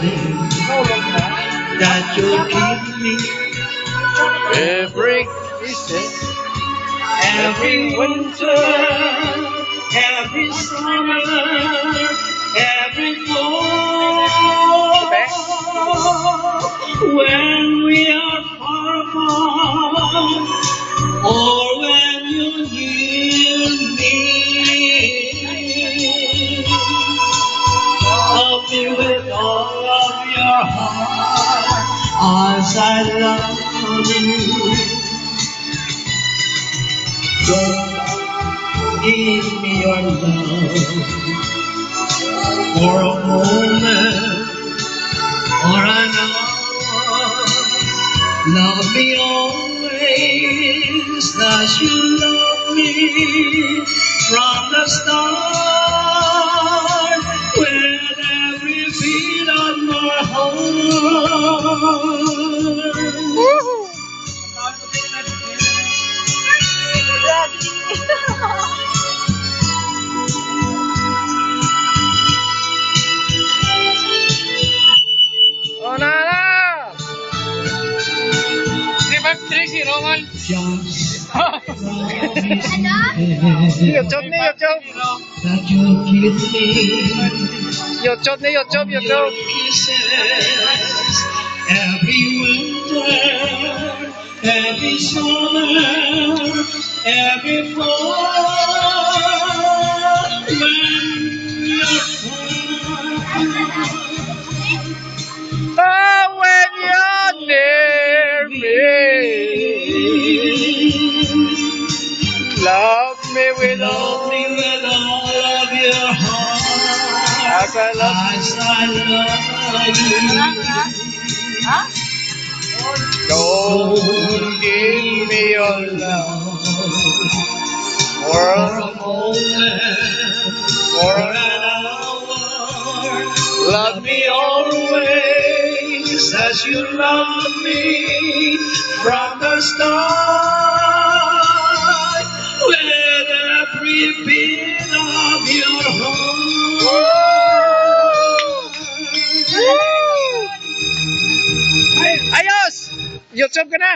feeling that you give me every winter, every summer, every fall. When we are far apart, or when you're near me, love me with all of your heart, as I love you. Don't give me your love for a moment or an hour. Love me always as you love me from the start, with every beat of my heart. Oh, Nana! 3-0 kan? Yuk chốt nih, yuk chốt. Yuk chốt nih, yuk chốt, yuk chốt. Every winter, every summer, every fall, when you're Oh, when you're near me, love me with all of your heart, as I love you. Don't give me your love for a moment, for for an hour. love Love me always as you love me from the start, with every beat of your heart. Ayos! YouTube ka na!